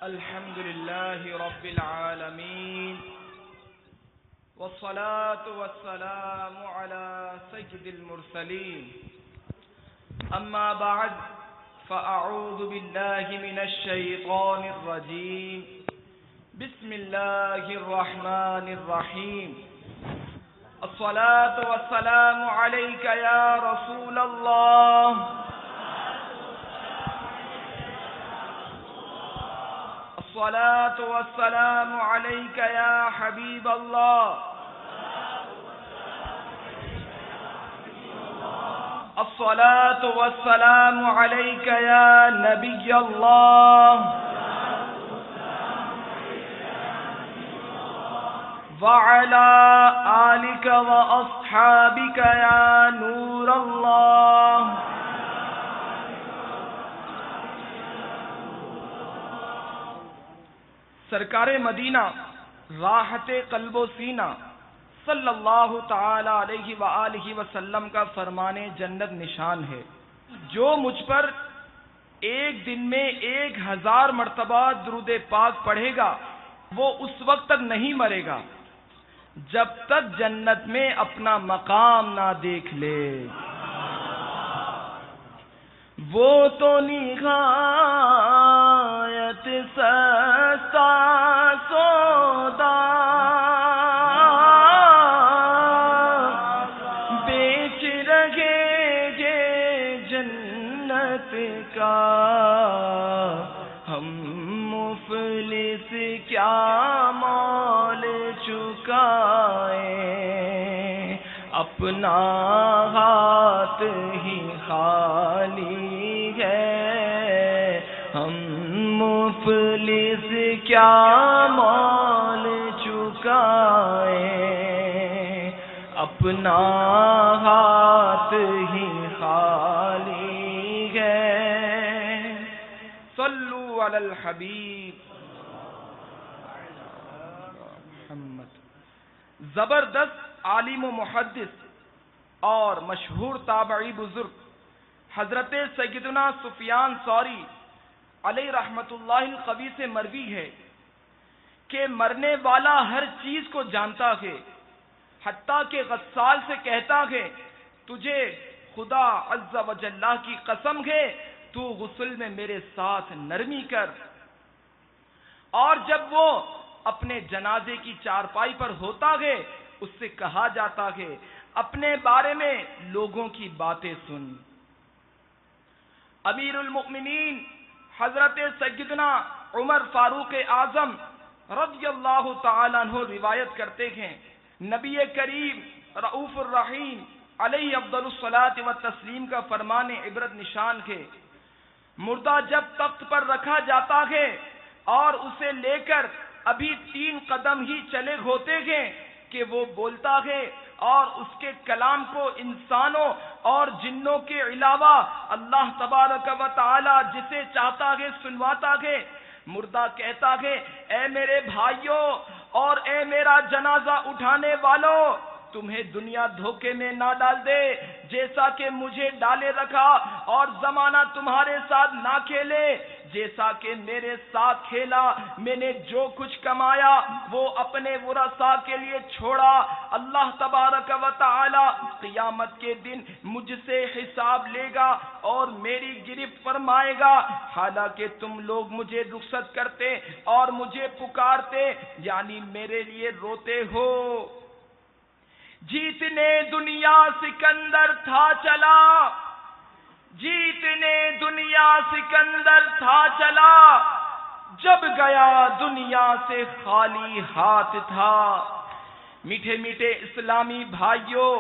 الحمد لله رب العالمين والصلاة والسلام على سيد المرسلين أما بعد فأعوذ بالله من الشيطان الرجيم بسم الله الرحمن الرحيم الصلاة والسلام عليك يا رسول الله الصلاة والسلام عليك يا حبيب الله الصلاة والسلام عليك يا نبي الله وعلى آلك وأصحابك يا نور الله سرکار مدینہ راحت قلب و سینہ صلی اللہ تعالی علیہ وآلہ وسلم کا فرمان جنت نشان ہے، جو مجھ پر ایک دن میں 1000 مرتبہ درود پاک پڑھے گا وہ اس وقت تک نہیں مرے گا جب تک جنت میں اپنا مقام نہ دیکھ لے۔ وہ تو نہایت سستا سودا بیچ رہے گے جنت کا، ہم مفلس کیا مول چکائیں، اپنا ہاتھ ہی خالی ہے، ہم مفلس کیا مول چکائیں، اپنا ہاتھ ہی خالی ہے۔ صلو علی الحبیب محمد۔ زبردست عالم و محدث اور مشہور تابعی بزرگ حضرت سیدنا سفیان ثوری علیہ رحمت اللہ القوی سے مروی ہے کہ مرنے والا ہر چیز کو جانتا ہے، حتیٰ کہ غسال سے کہتا ہے تجھے خدا عز و جل کی قسم ہے تو غسل میں میرے ساتھ نرمی کر۔ اور جب وہ اپنے جنازے کی چارپائی پر ہوتا ہے اس سے کہا جاتا ہے اپنے بارے میں لوگوں کی باتیں سن۔ امیر المؤمنین حضرت سیدنا عمر فاروق اعظم رضی اللہ تعالی عنہ روایت کرتے ہیں نبی کریم رؤوف الرحیم علیہ افضل الصلاۃ والتسلیم کا فرمان عبرت نشان ہے، مردہ جب تخت پر رکھا جاتا ہے اور اسے لے کر ابھی 3 قدم ہی چلے ہوتے ہیں کہ وہ بولتا ہے اور اس کے کلام کو انسانوں اور جنوں کے علاوہ اللہ تبارک و تعالی جسے چاہتا ہے سنواتا ہے۔ مردہ کہتا ہے اے میرے بھائیوں اور اے میرا جنازہ اٹھانے والوں، تمہیں دنیا دھوکے میں نہ ڈال دے جیسا کہ مجھے ڈالے رکھا، اور زمانہ تمہارے ساتھ نہ کھیلے جیسا کہ میرے ساتھ کھیلا۔ میں نے جو کچھ کمایا وہ اپنے ورثاء کے لیے چھوڑا۔ اللہ تبارک و تعالی قیامت کے دن مجھ سے حساب لے گا اور میری گرفت فرمائے گا، حالانکہ تم لوگ مجھے رخصت کرتے اور مجھے پکارتے یعنی میرے لیے روتے ہو۔ جیتنے دنیا سکندر تھا چلا، جیتنے دنیا سکندر تھا چلا، جب گیا دنیا سے خالی ہاتھ تھا۔ میٹھے میٹھے اسلامی بھائیوں،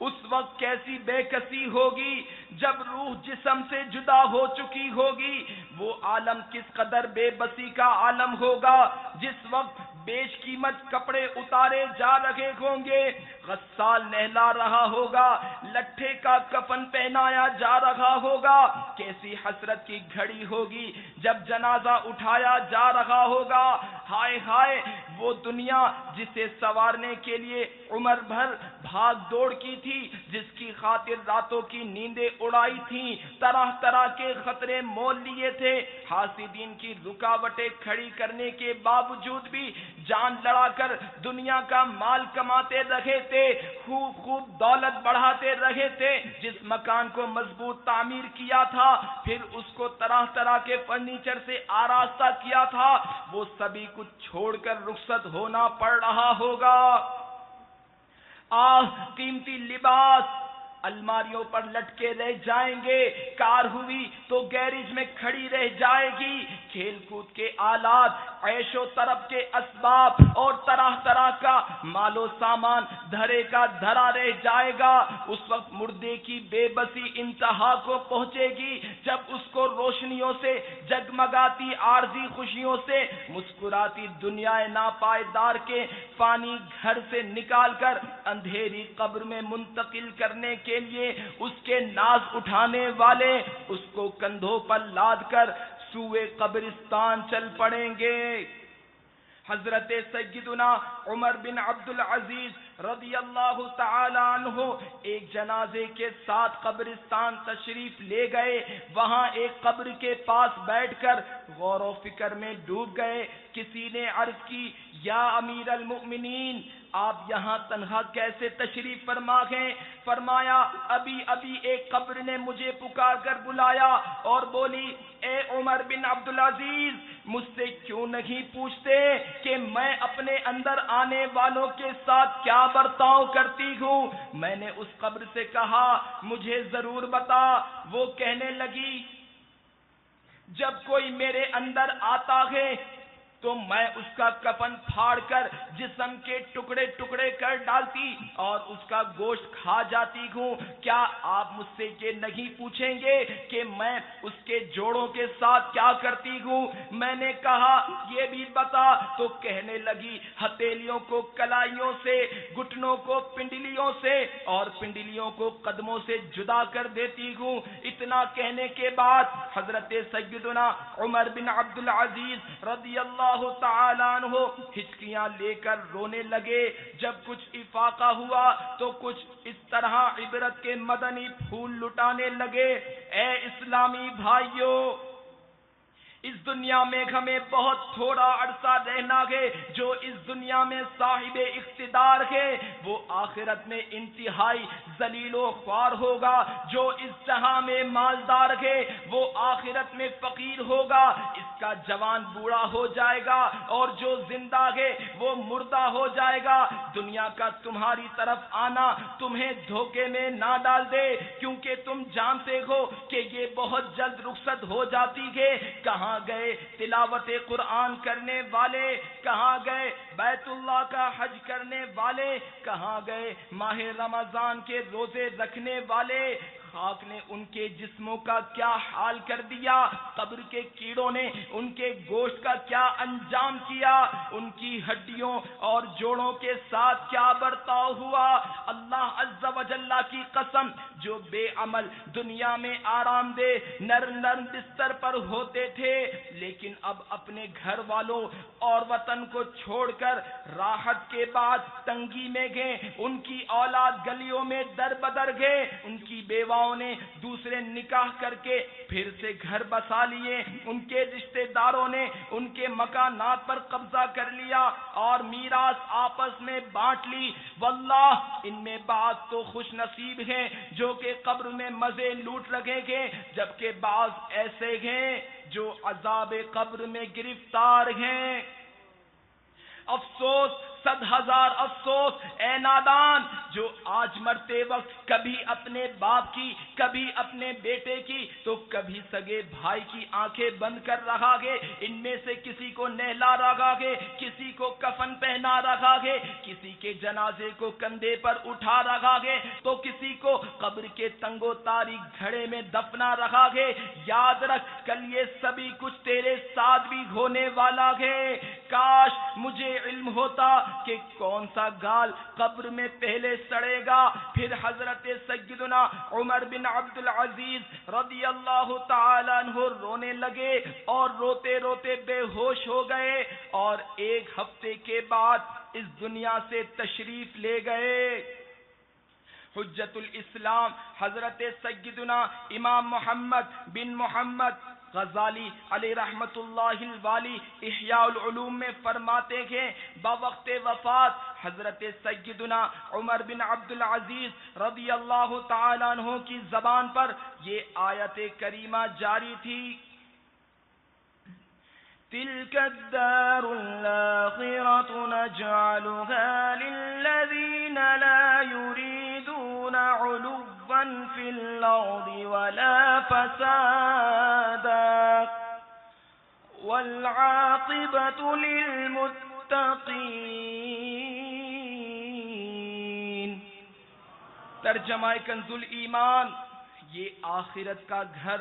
اس وقت کیسی بے کسی ہوگی جب روح جسم سے جدا ہو چکی ہوگی۔ وہ عالم کس قدر بے بسی کا عالم ہوگا جس وقت بیش قیمت کپڑے اتارے جا رہے ہوں گے، غسال نہلا رہا ہوگا، لٹھے کا کفن پہنایا جا رہا ہوگا، کیسی حسرت کی گھڑی ہوگی جب جنازہ اٹھایا جا رہا ہوگا۔ ہائے ہائے وہ دنیا جسے سنوارنے کے لیے عمر بھر بھاگ دوڑ کی تھی، جس کی خاطر راتوں کی نیندیں اڑائی تھیں، طرح طرح کے خطرے مول لیے تھے، حاسدین کی رکاوٹیں کھڑی کرنے کے باوجود بھی جان لڑا کر دنیا کا مال کماتے رہے تھے، خوب خوب دولت بڑھاتے رہے تھے، جس مکان کو مضبوط تعمیر کیا تھا، پھر اس کو طرح طرح کے فرنیچر سے آراستہ کیا تھا، وہ سبھی کچھ چھوڑ کر رخصت ہونا پڑ رہا ہوگا۔ قیمتی لباس الماریوں پر لٹکے رہ جائیں گے، کار ہوئی تو گیریج میں کھڑی رہ جائے گی، کھیل کود کے آلات، عیش و طرب کے اسباب اور طرح طرح کا مال و سامان دھرے کا دھرا رہ جائے گا۔ اس وقت مردے کی بے بسی انتہا کو پہنچے گی جب اس کو روشنیوں سے جگمگاتی عارضی خوشیوں سے مسکراتی دنیا ناپائیدار کے فانی گھر سے نکال کر اندھیری قبر میں منتقل کرنے کے لیے اس کے ناز اٹھانے والے اس کو کندھوں پر لاد کر سوئے قبرستان چل پڑیں گے۔ حضرت سیدنا عمر بن عبد العزیز رضی اللہ تعالی عنہ ایک جنازے کے ساتھ قبرستان تشریف لے گئے، وہاں ایک قبر کے پاس بیٹھ کر غور و فکر میں ڈوب گئے۔ کسی نے عرض کی، یا امیر المؤمنین، آپ یہاں تنہا کیسے تشریف فرما گئے؟ فرمایا، ابھی ابھی ایک قبر نے مجھے پکار کر بلایا اور بولی، اے عمر بن عبدالعزیز، مجھ سے کیوں نہیں پوچھتے کہ میں اپنے اندر آنے والوں کے ساتھ کیا برتاؤ کرتی ہوں؟ میں نے اس قبر سے کہا، مجھے ضرور بتا۔ وہ کہنے لگی، جب کوئی میرے اندر آتا ہے تو میں اس کا کفن پھاڑ کر جسم کے ٹکڑے ٹکڑے کر ڈالتی اور اس کا گوشت کھا جاتی ہوں۔ کیا آپ مجھ سے یہ نہیں پوچھیں گے کہ میں اس کے جوڑوں کے ساتھ کیا کرتی ہوں؟ میں نے کہا، یہ بھی بتا۔ تو کہنے لگی، ہتھیلیوں کو کلائیوں سے، گھٹنوں کو پنڈلیوں سے اور پنڈلیوں کو قدموں سے جدا کر دیتی ہوں۔ اتنا کہنے کے بعد حضرت سیدنا عمر بن عبد العزیز رضی اللہ تعالیٰ عنہ ہچکیاں لے کر رونے لگے۔ جب کچھ افاقہ ہوا تو کچھ اس طرح عبرت کے مدنی پھول لٹانے لگے۔ اے اسلامی بھائیوں، اس دنیا میں ہمیں بہت تھوڑا عرصہ رہنا ہے۔ جو اس دنیا میں صاحب اقتدار ہے وہ آخرت میں انتہائی ذلیل و خوار ہوگا۔ جو اس جہاں میں مالدار ہے وہ آخرت میں فقیر ہوگا، اس کا جوان بوڑھا ہو جائے گا، اور جو زندہ ہے وہ مردہ ہو جائے گا۔ دنیا کا تمہاری طرف آنا تمہیں دھوکے میں نہ ڈال دے، کیونکہ تم جانتے ہو کہ یہ بہت جلد رخصت ہو جاتی ہے۔ کہاں گئے تلاوت قرآن کرنے والے؟ کہاں گئے بیت اللہ کا حج کرنے والے؟ کہاں گئے ماہ رمضان کے روزے رکھنے والے؟ خاک نے ان کے جسموں کا کیا حال کر دیا، قبر کے کیڑوں نے ان کے گوشت کا کیا انجام کیا، ان کی ہڈیوں اور جوڑوں کے ساتھ کیا برتاؤ ہوا۔ اللہ عز و جل کی قسم، جو بے عمل دنیا میں آرام دہ نرم بستر پر ہوتے تھے، لیکن اب اپنے گھر والوں اور وطن کو چھوڑ کر راحت کے بعد تنگی میں گئے، ان کی اولاد گلیوں میں در بدر گئے، ان کی بیواؤں نے دوسرے نکاح کر کے پھر سے گھر بسا لیے، ان کے رشتہ داروں نے ان کے مکانات پر قبضہ کر لیا اور میراث آپس میں بانٹ لی۔ واللہ ان میں بعض تو خوش نصیب ہیں جو کہ قبر میں مزے لوٹ رکھیں گے، جبکہ بعض ایسے ہیں جو عذاب قبر میں گرفتار ہیں۔ افسوس، 100,000 افسوس، اے نادان، جو آج مرتے وقت کبھی اپنے باپ کی، کبھی اپنے بیٹے کی تو کبھی سگے بھائی کی آنکھیں بند کر رہا ہے۔ ان میں سے کسی کو نہلا رہا ہے، کسی کو کفن پہنا رہا ہے، کسی کے جنازے کو کندھے پر اٹھا رہا ہے تو کسی کو قبر کے تنگ و تاریک گھڑے میں دفنا رہا ہے۔ یاد رکھ، کل یہ سبھی کچھ تیرے ساتھ بھی ہونے والا ہے۔ کاش مجھے علم ہوتا کہ کون سا گال قبر میں پہلے سڑے گا۔ پھر حضرت سیدنا عمر بن عبد العزیز رضی اللہ تعالیٰ عنہ رونے لگے اور روتے روتے بے ہوش ہو گئے، اور 1 ہفتے کے بعد اس دنیا سے تشریف لے گئے۔ حجت الاسلام حضرت سیدنا امام محمد بن محمد غزالی علیہ رحمت اللہ الوالی احیاء العلوم میں فرماتے ہیں، بوقت وفات حضرت سیدنا عمر بن عبد العزیز رضی اللہ تعالیٰ عنہ کی زبان پر یہ آیت کریمہ جاری تھی، تلك الدار الآخرة نجعلها للذين لا يريدون علوا في الأرض ولا فسادا والعاقبة للمتقين۔ ترجمہ کنز الایمان، یہ آخرت کا گھر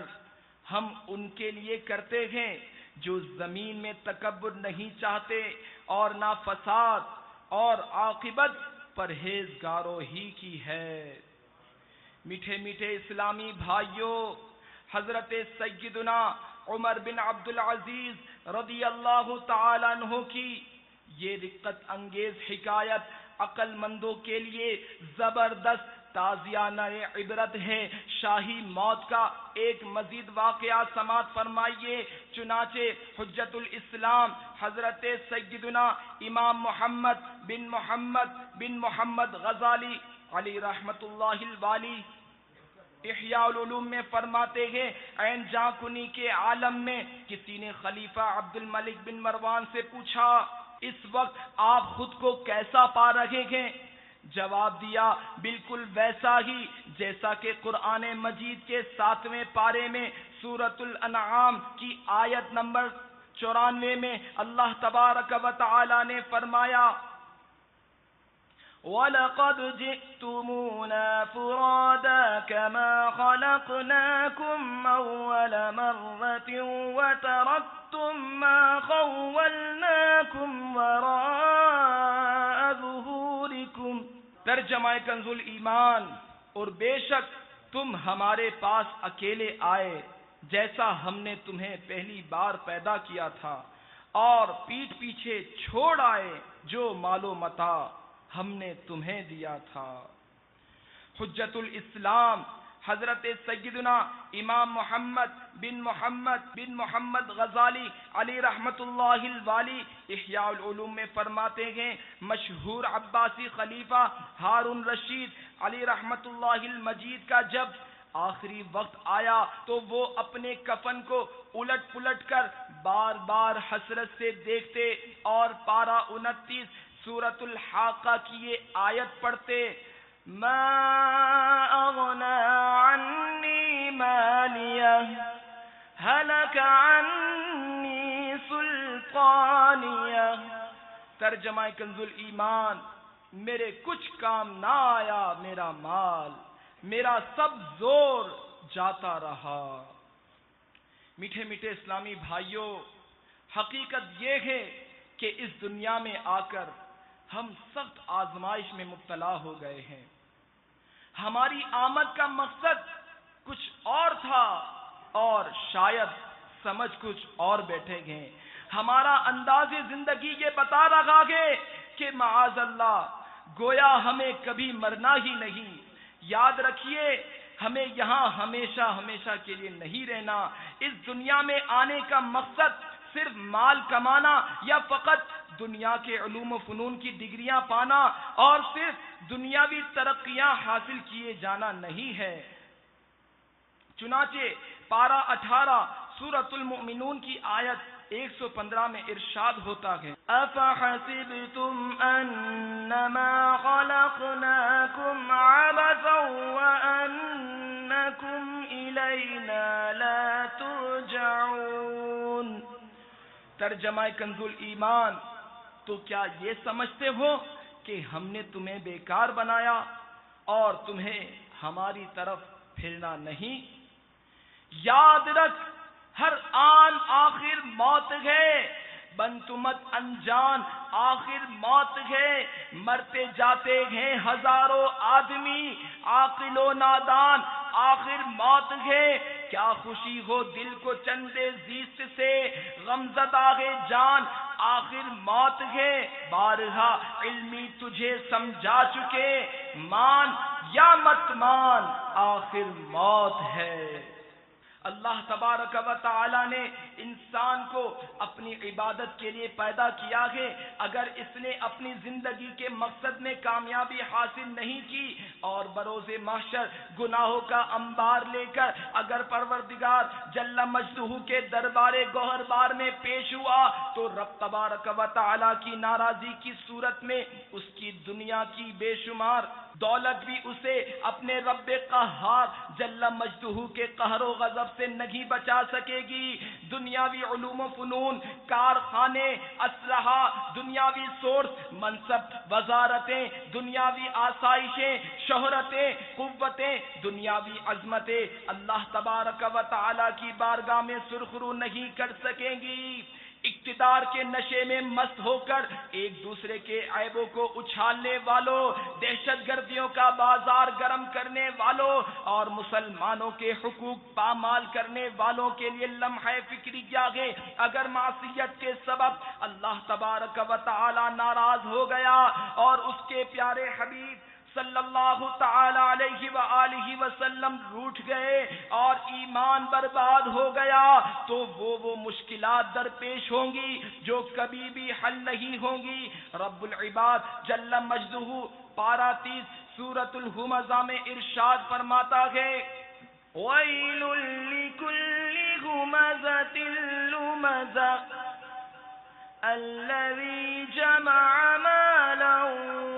ہم ان کے لیے کرتے ہیں جو زمین میں تکبر نہیں چاہتے اور نہ فساد، اور عاقبت پرہیزگاروں ہی کی ہے۔ میٹھے میٹھے اسلامی بھائیوں، حضرت سیدنا عمر بن عبد العزیز رضی اللہ تعالیٰ عنہ کی یہ رقت انگیز حکایت عقل مندوں کے لیے زبردست تازیانہ عبرت ہے۔ شاہی موت کا ایک مزید واقعہ سماعت فرمائیے۔ چنانچہ حجت الاسلام حضرت سیدنا امام محمد بن محمد غزالی علی رحمت اللہ الوالی احیاء العلوم میں فرماتے ہیں، عین جاں کنی کے عالم میں کسی نے خلیفہ عبد الملک بن مروان سے پوچھا، اس وقت آپ خود کو کیسا پا رہے ہیں؟ جواب دیا، بالکل ویسا ہی جیسا کہ قرآن مجید کے 7ویں پارے میں سورۃ الانعام کی آیت نمبر 94 میں اللہ تبارک و تعالی نے فرمایا، وَلَقَدْ جِئْتُمُونَا فُرَادَى كَمَا خَلَقْنَاكُمْ أَوَّلَ مَرَّةٍ وَتَرَكْتُم مَّا خَوَّلْنَاكُمْ وَرَاءَ ظُهُورِكُمْ۔ ترجمہ کنز الایمان، اور بے شک تم ہمارے پاس اکیلے آئے جیسا ہم نے تمہیں پہلی بار پیدا کیا تھا، اور پیٹھ پیچھے چھوڑ آئے جو مال و متاع ہم نے تمہیں دیا تھا۔ حجت الاسلام حضرت سیدنا امام محمد بن محمد غزالی علی رحمت اللہ الوالی احیاء العلوم میں فرماتے ہیں، مشہور عباسی خلیفہ ہارون رشید علی رحمت اللہ المجید کا جب آخری وقت آیا تو وہ اپنے کفن کو الٹ پلٹ کر بار بار حسرت سے دیکھتے اور پارہ 29 سورۃ الحاقہ کی یہ آیت پڑھتے، ما اغنى عني مالية هلك عني سلطانية۔ ترجمہ کنز الایمان، میرے کچھ کام نہ آیا میرا مال، میرا سب زور جاتا رہا۔ میٹھے میٹھے اسلامی بھائیوں، حقیقت یہ ہے کہ اس دنیا میں آ کر ہم سخت آزمائش میں مبتلا ہو گئے ہیں۔ ہماری آمد کا مقصد کچھ اور تھا اور شاید سمجھ کچھ اور بیٹھے گئے۔ ہمارا انداز زندگی یہ بتا رہا ہے کہ معاذ اللہ گویا ہمیں کبھی مرنا ہی نہیں۔ یاد رکھیے، ہمیں یہاں ہمیشہ ہمیشہ کے لیے نہیں رہنا۔ اس دنیا میں آنے کا مقصد صرف مال کمانا یا فقط دنیا کے علوم و فنون کی ڈگریاں پانا اور صرف دنیاوی ترقیاں حاصل کیے جانا نہیں ہے۔ چنانچہ پارہ 18 سورۃ المؤمنون کی آیت 115 میں ارشاد ہوتا ہے، أَفَحَسِبْتُمْ أَنَّمَا خَلَقْنَاكُمْ عَبَثًا وَأَنَّكُمْ إِلَيْنَا لَا تُرْجَعُونَ۔ ترجمہ کنز الایمان، تو کیا یہ سمجھتے ہو کہ ہم نے تمہیں بیکار بنایا اور تمہیں ہماری طرف پھرنا نہیں؟ یاد رکھ، ہر آن آخر موت ہے، بنت مت انجان، آخر موت ہے، مرتے جاتے ہیں ہزاروں آدمی عاقل و نادان، آخر موت ہے، کیا خوشی ہو دل کو چندے زیست سے، غمزدہ جان آخر موت ہے، بارہا علمی تجھے سمجھا چکے، مان یا مت مان آخر موت ہے۔ اللہ تبارک و تعالی نے انسان کو اپنی عبادت کے لیے پیدا کیا ہے، اگر اس نے اپنی زندگی کے مقصد میں کامیابی حاصل نہیں کی اور بروز محشر گناہوں کا انبار لے کر اگر پروردگار جل مجدہ کے دربار گوہر بار میں پیش ہوا تو رب تبارک و تعالی کی ناراضی کی صورت میں اس کی دنیا کی بے شمار دولت بھی اسے اپنے رب قہار جل مجدہ کے قہر و غضب سے نہیں بچا سکے گی۔ دنیاوی علوم و فنون، کارخانے، اسلحہ، دنیاوی سورس، منصب، وزارتیں، دنیاوی آسائشیں، شہرتیں، قوتیں، دنیاوی عظمتیں اللہ تبارک و تعالی کی بارگاہ میں سرخرو نہیں کر سکیں گی۔ اقتدار کے نشے میں مست ہو کر ایک دوسرے کے عیبوں کو اچھالنے والوں، دہشت گردیوں کا بازار گرم کرنے والوں اور مسلمانوں کے حقوق پامال کرنے والوں کے لیے لمحہ فکری جاگے، اگر معصیت کے سبب اللہ تبارک و تعالی ناراض ہو گیا اور اس کے پیارے حبیب صلی اللہ تعالی علیہ وآلہ وسلم روٹھ گئے اور ایمان برباد ہو گیا تو وہ مشکلات درپیش ہوں گی جو کبھی بھی حل نہیں ہوں گی۔ رب العباد جل مجدہ پارہ 30 سورۃ الہمزہ میں ارشاد فرماتا ہے وَيْلٌ لِكُلِّ ہُمَزَةٍ لُمَزَةٍ الَّذِي جَمَعَ مَالًا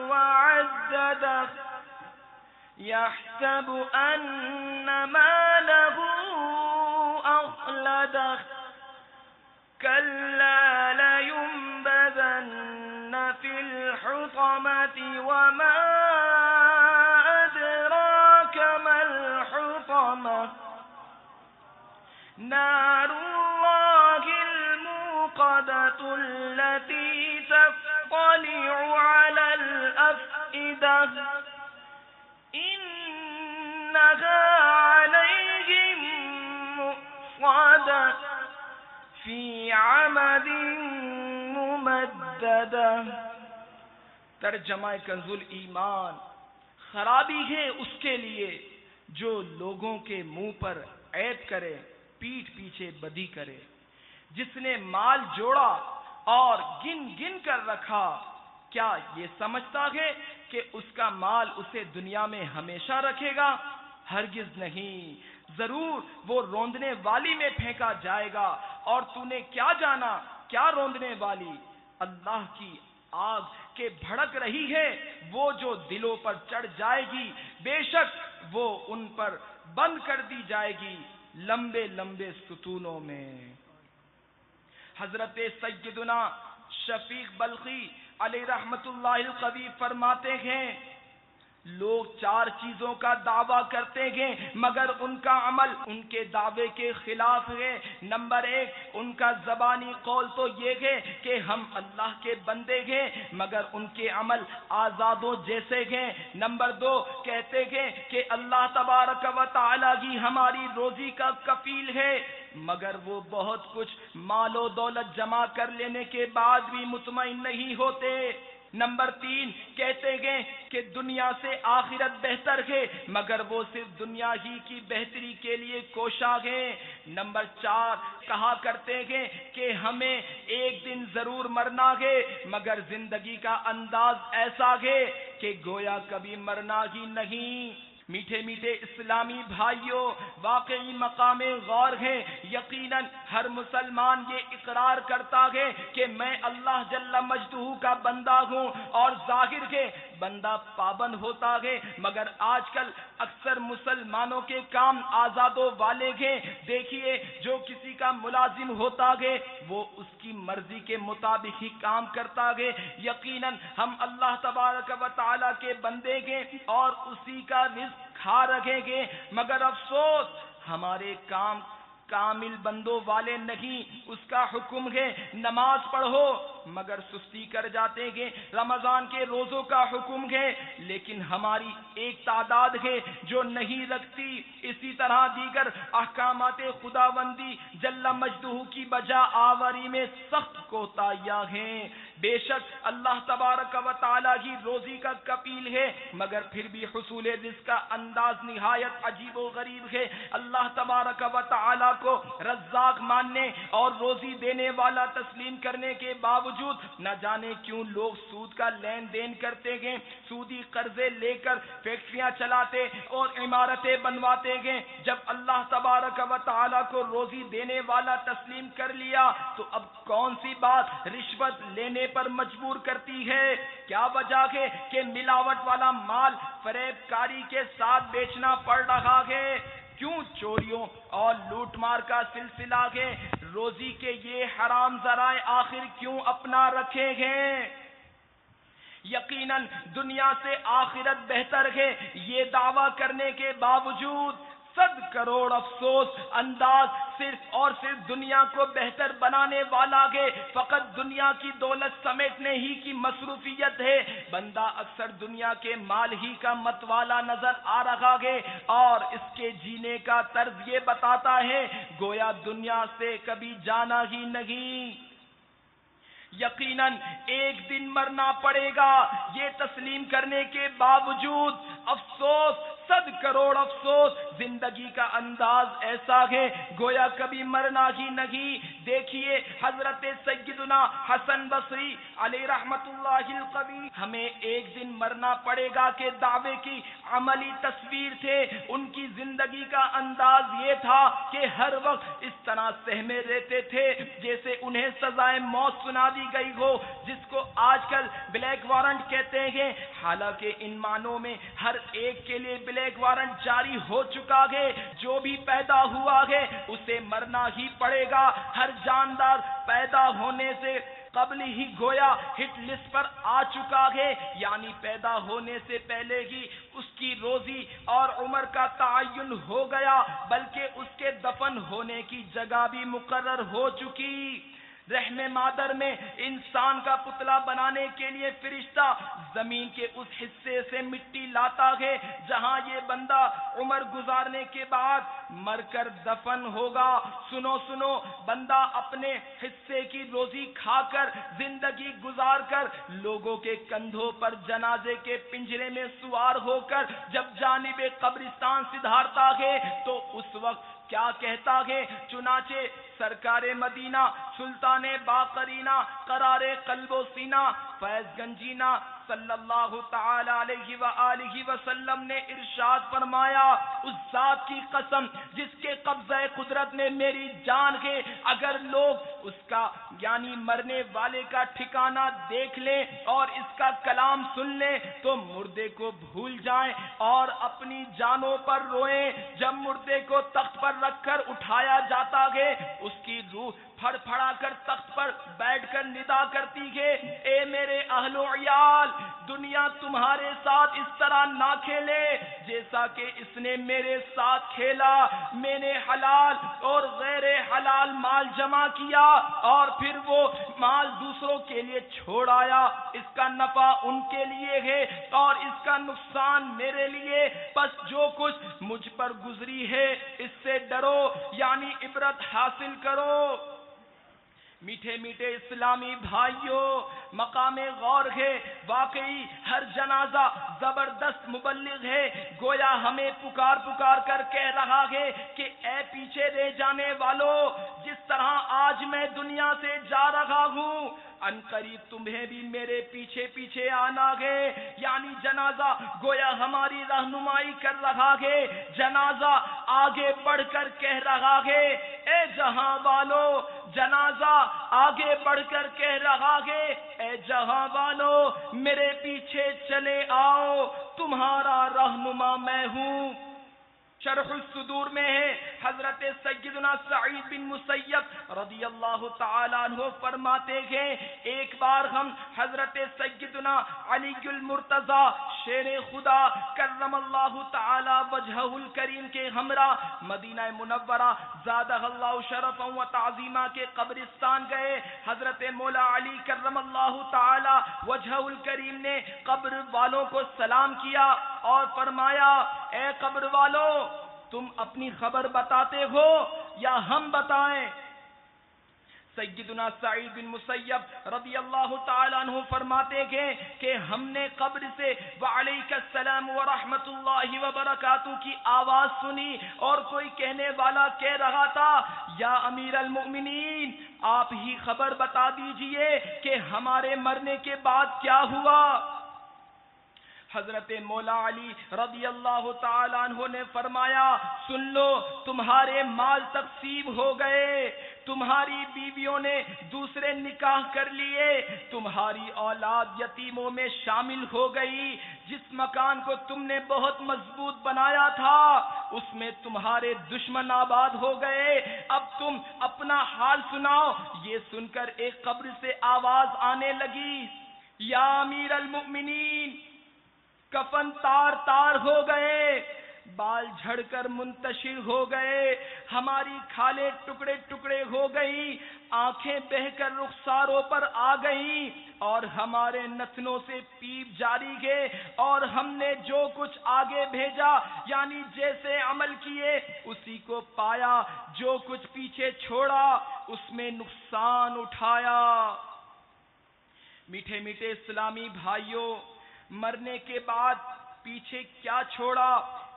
وَعَدَّدَهُ يَحْسَبُ أَنَّ مَالَهُ أَخْلَدَهُ كَلَّا لَيُنبَذَنَّ فِي الْحُطَمَةِ وَمَا أَدْرَاكَ مَا الْحُطَمَةُ نَارُ اللَّهِ الْمُوقَدَةُ الَّتِي تَطَّلِعُ عَلَى الْأَفْئِدَةِ إِنَّهَا عَلَيْهِم مُّؤْصَدَةٌ فِي عَمَدٍ مُّمَدَّدَةٍ۔ ترجمہ کنز الایمان، خرابی ہے اس کے لیے جو لوگوں کے منہ پر عیب کرے، پیٹھ پیچھے بدی کرے، جس نے مال جوڑا اور گن گن کر رکھا، کیا یہ سمجھتا ہے کہ اس کا مال اسے دنیا میں ہمیشہ رکھے گا؟ ہرگز نہیں، ضرور وہ روندنے والی میں پھینکا جائے گا، اور تو نے کیا جانا کیا روندنے والی؟ اللہ کی آگ کے بھڑک رہی ہے وہ جو دلوں پر چڑھ جائے گی، بے شک وہ ان پر بند کر دی جائے گی لمبے لمبے ستونوں میں۔ حضرت سیدنا شفیق بلخی علیہ رحمت اللہ القوی فرماتے ہیں لوگ 4 چیزوں کا دعویٰ کرتے ہیں مگر ان کا عمل ان کے دعوے کے خلاف ہے۔ نمبر 1، ان کا زبانی قول تو یہ ہے کہ ہم اللہ کے بندے ہیں مگر ان کے عمل آزادوں جیسے ہیں۔ نمبر 2، کہتے ہیں کہ اللہ تبارک و تعالی ہی ہماری روزی کا کفیل ہے مگر وہ بہت کچھ مال و دولت جمع کر لینے کے بعد بھی مطمئن نہیں ہوتے۔ نمبر 3، کہتے ہیں کہ دنیا سے آخرت بہتر ہے مگر وہ صرف دنیا ہی کی بہتری کے لیے کوشاں ہیں۔ نمبر 4، کہا کرتے ہیں کہ ہمیں ایک دن ضرور مرنا ہے مگر زندگی کا انداز ایسا ہے کہ گویا کبھی مرنا ہی نہیں۔ میٹھے میٹھے اسلامی بھائیوں، واقعی مقام غور ہے، یقیناً ہر مسلمان یہ اقرار کرتا ہے کہ میں اللہ جل مجدہ کا بندہ ہوں اور ظاہر ہے بندہ پابند ہوتا ہے مگر آج کل اکثر مسلمانوں کے کام آزادوں والے ہیں۔ دیکھیے جو کسی کا ملازم ہوتا ہے وہ اس کی مرضی کے مطابق ہی کام کرتا ہے۔ یقیناً ہم اللہ تبارک و تعالی کے بندے ہیں اور اسی کا رزق کھا رہے ہیں مگر افسوس ہمارے کام کامل بندوں والے نہیں. اس کا حکم ہے نماز پڑھو مگر سستی کر جاتے ہیں. رمضان کے روزوں کا حکم ہے لیکن ہماری ایک تعداد ہے جو نہیں رکھتی. اسی طرح دیگر احکامات خداوندی جل مجدہ کی بجا آوری میں سخت کوتاہیاں ہیں. بے شک اللہ تبارک و تعالی ہی روزی کا کفیل ہے مگر پھر بھی حصول رزق کا انداز نہایت عجیب و غریب ہے. اللہ تبارک و تعالی کو رزاق ماننے اور روزی دینے والا تسلیم کرنے کے باوجود نہ جانے کیوں لوگ سود کا لین دین کرتے گئے, سودی قرضے لے کر فیکٹریاں چلاتے اور عمارتیں بنواتے گئے. جب اللہ تبارک و تعالی کو روزی دینے والا تسلیم کر لیا تو اب کون سی بات رشوت لینے پر مجبور کرتی ہے؟ کیا وجہ ہے کہ ملاوٹ والا مال فریب کاری کے ساتھ بیچنا پڑ رہا ہے؟ کیوں چوریوں اور لوٹ مار کا سلسلہ ہے؟ روزی کے یہ حرام ذرائع آخر کیوں اپنا رکھے ہیں؟ یقیناً دنیا سے آخرت بہتر ہے یہ دعویٰ کرنے کے باوجود 100 کروڑ افسوس انداز صرف اور صرف دنیا کو بہتر بنانے والا ہے. فقط دنیا کی دولت سمیٹنے ہی کی مصروفیت ہے. بندہ اکثر دنیا کے مال ہی کا متوالا نظر آ رہا ہے اور اس کے جینے کا طرز یہ بتاتا ہے گویا دنیا سے کبھی جانا ہی نہیں. یقیناً ایک دن مرنا پڑے گا. یہ تسلیم کرنے کے باوجود افسوس 100 کروڑ افسوس زندگی کا انداز ایسا ہے گویا کبھی مرنا ہی نہیں. دیکھیے حضرت سیدنا حسن بصری علیہ رحمت اللہ القوی ہمیں ایک دن مرنا پڑے گا کہ دعوے کی عملی تصویر تھے. ان کی زندگی کا انداز یہ تھا کہ ہر وقت اس طرح سہمے رہتے تھے جیسے انہیں سزائے موت سنا دی گئی ہو, جس کو آج کل بلیک وارنٹ کہتے ہیں. حالانکہ ان معنوں میں ہر ایک کے لیے بلیک وارنٹ جاری ہو چکا ہے. جو بھی پیدا ہوا ہے اسے مرنا ہی پڑے گا. ہر جاندار پیدا ہونے سے قبل ہی گویا ہٹ لسٹ پر آ چکا ہے, یعنی پیدا ہونے سے پہلے ہی اس کی روزی اور عمر کا تعین ہو گیا, بلکہ اس کے دفن ہونے کی جگہ بھی مقرر ہو چکی. رحم مادر میں انسان کا پتلا بنانے کے لیے فرشتہ زمین کے اس حصے سے مٹی لاتا ہے جہاں یہ بندہ عمر گزارنے کے بعد مر کر دفن ہوگا. سنو بندہ اپنے حصے کی روزی کھا کر زندگی گزار کر لوگوں کے کندھوں پر جنازے کے پنجرے میں سوار ہو کر جب جانب قبرستان سدھارتا ہے تو اس وقت کیا کہتا ہے؟ چنانچہ سرکار مدینہ سلطان باقرینہ قرار قلب و سینہ فیض گنجینہ صلی اللہ تعالی علیہ وآلہ وسلم نے ارشاد فرمایا, اس ذات کی قسم جس کے قبضہ قدرت میں میری جان ہے, اگر لوگ اس کا یعنی مرنے والے کا ٹھکانہ دیکھ لیں اور اس کا کلام سن لیں تو مردے کو بھول جائیں اور اپنی جانوں پر روئیں. جب مردے کو تخت پر رکھ کر اٹھایا جاتا ہے اس کی روح پھڑ پھڑا کر تخت پر بیٹھ کر ندا کرتی ہے, اے میرے اہل و عیال, دنیا تمہارے ساتھ اس طرح نہ کھیلے جیسا کہ اس نے میرے ساتھ کھیلا. میں نے حلال اور غیر حلال مال جمع کیا اور پھر وہ مال دوسروں کے لیے چھوڑ آیا. اس کا نفع ان کے لیے ہے اور اس کا نقصان میرے لیے. بس جو کچھ مجھ پر گزری ہے اس سے ڈرو یعنی عبرت حاصل کرو. میٹھے میٹھے اسلامی بھائیوں, مقام غور ہے. واقعی ہر جنازہ زبردست مبلغ ہے, گویا ہمیں پکار پکار کر کہہ رہا ہے کہ اے پیچھے رہ جانے والو, جس طرح آج میں دنیا سے جا رہا ہوں ان قریب تمہیں بھی میرے پیچھے پیچھے آنا ہے. یعنی جنازہ گویا ہماری رہنمائی کر رہا ہے. جنازہ آگے بڑھ کر کہہ رہا ہے اے جہاں والو, جنازہ آگے بڑھ کر کہہ رہا ہے اے جہاں والو میرے پیچھے چلے آؤ, تمہارا رہنما میں ہوں. شرح الصدور میں ہے حضرت سیدنا سعید بن مسیب رضی اللہ تعالیٰ عنہ فرماتے ہیں ایک بار ہم حضرت سیدنا علی المرتضی شیر خدا کرم اللہ تعالی وجہہ الکریم کے ہمراہ مدینہ منورہ زادہ اللہ شرفا و تعظیمہ کے قبرستان گئے. حضرت مولا علی کرم اللہ تعالی وجہہ الکریم نے قبر والوں کو سلام کیا اور فرمایا اے قبر والوں تم اپنی خبر بتاتے ہو یا ہم بتائیں؟ سیدنا سعید بن مسیب رضی اللہ تعالیٰ عنہ فرماتے ہیں کہ ہم نے قبر سے وعلیک السلام ورحمت اللہ وبرکاتہ کی آواز سنی اور کوئی کہنے والا کہہ رہا تھا یا امیر المؤمنین آپ ہی خبر بتا دیجئے کہ ہمارے مرنے کے بعد کیا ہوا. حضرت مولا علی رضی اللہ تعالیٰ عنہ نے فرمایا سن لو تمہارے مال تقسیم ہو گئے, تمہاری بیویوں نے دوسرے نکاح کر لیے, تمہاری اولاد یتیموں میں شامل ہو گئی, جس مکان کو تم نے بہت مضبوط بنایا تھا اس میں تمہارے دشمن آباد ہو گئے, اب تم اپنا حال سناؤ. یہ سن کر ایک قبر سے آواز آنے لگی یا امیر المؤمنین کفن تار تار ہو گئے, بال جھڑ کر منتشر ہو گئے, ہماری کھالیں ٹکڑے ٹکڑے ہو گئی, آنکھیں بہہ کر رخساروں پر آ گئیں اور ہمارے نتنوں سے پیپ جاری گئے اور ہم نے جو کچھ آگے بھیجا یعنی جیسے عمل کیے اسی کو پایا, جو کچھ پیچھے چھوڑا اس میں نقصان اٹھایا. میٹھے میٹھے اسلامی بھائیوں, مرنے کے بعد پیچھے کیا چھوڑا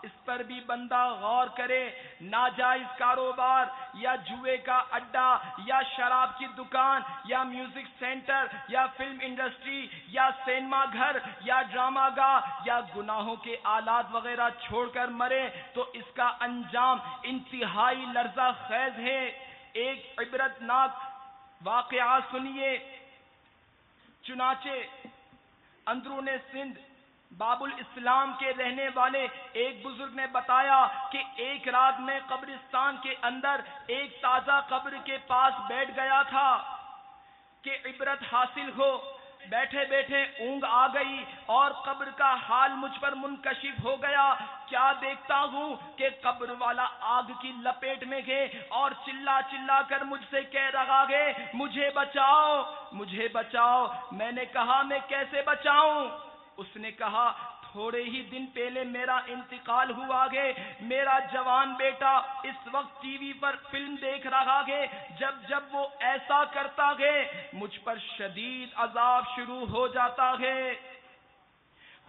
اس پر بھی بندہ غور کرے. ناجائز کاروبار یا جوئے کا اڈا یا شراب کی دکان یا میوزک سینٹر یا فلم انڈسٹری یا سینما گھر یا ڈرامہ گاہ یا گناہوں کے آلات وغیرہ چھوڑ کر مرے تو اس کا انجام انتہائی لرزہ خیز ہے. ایک عبرت ناک واقعہ سنیے. چنانچہ اندرون سندھ باب الاسلام کے رہنے والے ایک بزرگ نے بتایا کہ ایک رات میں قبرستان کے اندر ایک تازہ قبر کے پاس بیٹھ گیا تھا کہ عبرت حاصل ہو. بیٹھے بیٹھے اونگ آ گئی اور قبر کا حال مجھ پر منکشف ہو گیا. کیا دیکھتا ہوں کہ قبر والا آگ کی لپیٹ میں گئے اور چلا چلا کر مجھ سے کہہ رہا ہے مجھے بچاؤ مجھے بچاؤ. میں نے کہا میں کیسے بچاؤں؟ اس نے کہا تھوڑے ہی دن پہلے میرا انتقال ہوا ہے, میرا جوان بیٹا اس وقت ٹی وی پر فلم دیکھ رہا ہے, جب وہ ایسا کرتا ہے مجھ پر شدید عذاب شروع ہو جاتا ہے.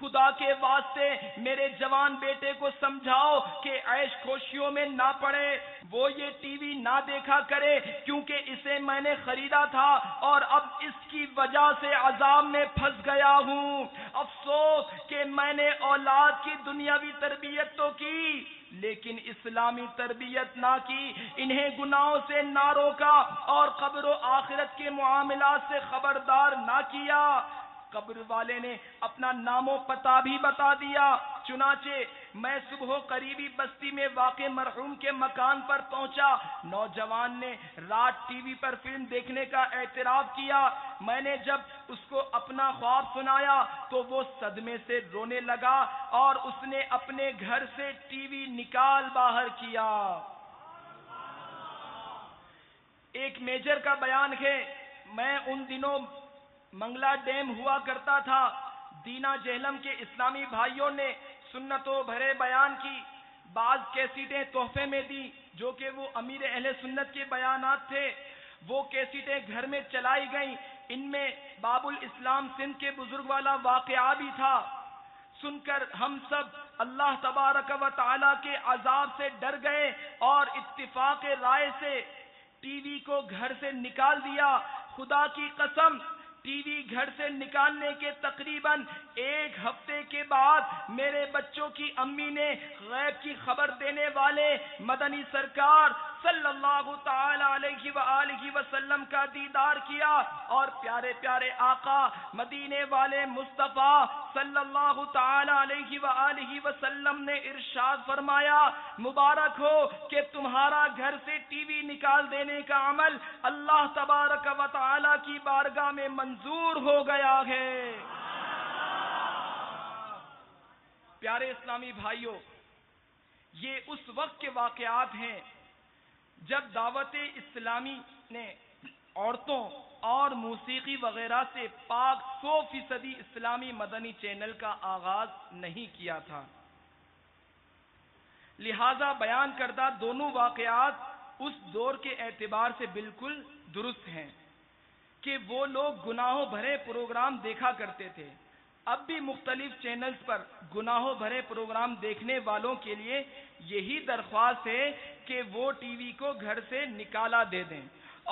خدا کے واسطے میرے جوان بیٹے کو سمجھاؤ کہ عیش خوشیوں میں نہ پڑے, وہ یہ ٹی وی نہ دیکھا کرے کیونکہ اسے میں نے خریدا تھا اور اب اس کی وجہ سے عذاب میں پھنس گیا ہوں. افسوس کہ میں نے اولاد کی دنیاوی تربیت تو کی لیکن اسلامی تربیت نہ کی, انہیں گناہوں سے نہ روکا اور قبر و آخرت کے معاملات سے خبردار نہ کیا. قبر والے نے اپنا نام و پتہ بھی بتا دیا. چنانچہ میں صبح قریبی بستی میں واقع مرحوم کے مکان پر پہنچا. نوجوان نے رات ٹی وی پر فلم دیکھنے کا اعتراف کیا. میں نے جب اس کو اپنا خواب سنایا تو وہ صدمے سے رونے لگا اور اس نے اپنے گھر سے ٹی وی نکال باہر کیا. ایک میجر کا بیان ہے, میں ان دنوں منگلا ڈیم ہوا کرتا تھا. دینا جہلم کے اسلامی بھائیوں نے سنتوں بھرے بیان کی, بعض کیسیٹیں تحفے میں دی جو کہ وہ امیر اہل سنت کے بیانات تھے. وہ کیسیٹیں گھر میں چلائی گئیں. ان میں باب الاسلام سندھ کے بزرگ والا واقعہ بھی تھا. سن کر ہم سب اللہ تبارک و تعالی کے عذاب سے ڈر گئے اور اتفاق رائے سے ٹی وی کو گھر سے نکال دیا. خدا کی قسم ٹی وی گھر سے نکالنے کے تقریباً ایک ہفتے کے بعد میرے بچوں کی امی نے غیب کی خبر دینے والے مدنی سرکار صلی اللہ تعالی علیہ وآلہ وسلم کا دیدار کیا اور پیارے پیارے آقا مدینے والے مصطفیٰ صلی اللہ تعالی علیہ وآلہ وسلم نے ارشاد فرمایا مبارک ہو کہ تمہارا گھر سے ٹی وی نکال دینے کا عمل اللہ تبارک و تعالی کی بارگاہ میں منظور ہو گیا ہے۔ پیارے اسلامی بھائیوں، یہ اس وقت کے واقعات ہیں جب دعوت اسلامی نے عورتوں اور موسیقی وغیرہ سے پاک 100% اسلامی مدنی چینل کا آغاز نہیں کیا تھا۔ لہذا بیان کردہ دونوں واقعات اس دور کے اعتبار سے بالکل درست ہیں کہ وہ لوگ گناہوں بھرے پروگرام دیکھا کرتے تھے۔ اب بھی مختلف چینلز پر گناہوں بھرے پروگرام دیکھنے والوں کے لیے یہی درخواست ہے کہ وہ ٹی وی کو گھر سے نکالا دے دیں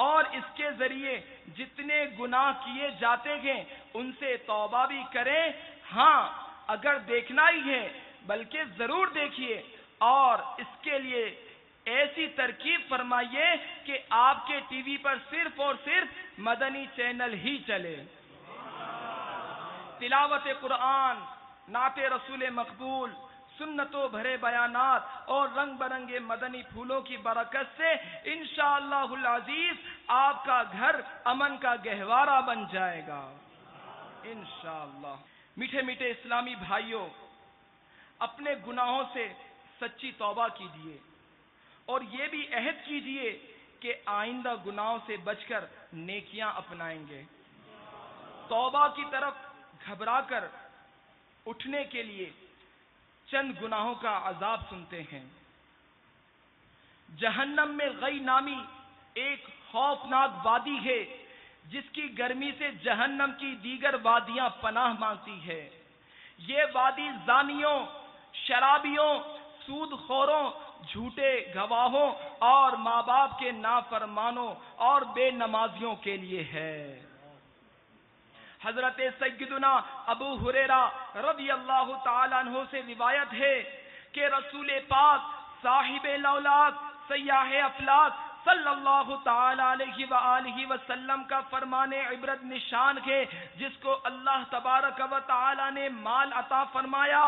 اور اس کے ذریعے جتنے گناہ کیے جاتے ہیں ان سے توبہ بھی کریں۔ ہاں، اگر دیکھنا ہی ہے بلکہ ضرور دیکھیے، اور اس کے لیے ایسی ترکیب فرمائیے کہ آپ کے ٹی وی پر صرف اور صرف مدنی چینل ہی چلے۔ تلاوت قرآن، نعت رسول مقبول، سنتوں بھرے بیانات اور رنگ برنگے مدنی پھولوں کی برکت سے انشاءاللہ العزیز آپ کا گھر امن کا گہوارہ بن جائے گا انشاءاللہ۔ میٹھے میٹھے اسلامی بھائیوں، اپنے گناہوں سے سچی توبہ کیجیے اور یہ بھی عہد کیجیے کہ آئندہ گناہوں سے بچ کر نیکیاں اپنائیں گے۔ توبہ کی طرف گھبرا کر اٹھنے کے لیے چند گناہوں کا عذاب سنتے ہیں۔ جہنم میں غی نامی ایک خوفناک وادی ہے جس کی گرمی سے جہنم کی دیگر وادیاں پناہ مانگتی ہے۔ یہ وادی زانیوں، شرابیوں، سود خوروں، جھوٹے گواہوں اور ماں باپ کے نافرمانوں اور بے نمازیوں کے لیے ہے۔ حضرت سیدنا ابو ہریرہ رضی اللہ تعالیٰ عنہ سے روایت ہے کہ رسول پاک صاحب لولاک سیاح افلاک صلی اللہ تعالیٰ علیہ وآلہ وسلم کا فرمان عبرت نشان ہے، جس کو اللہ تبارک و تعالیٰ نے مال عطا فرمایا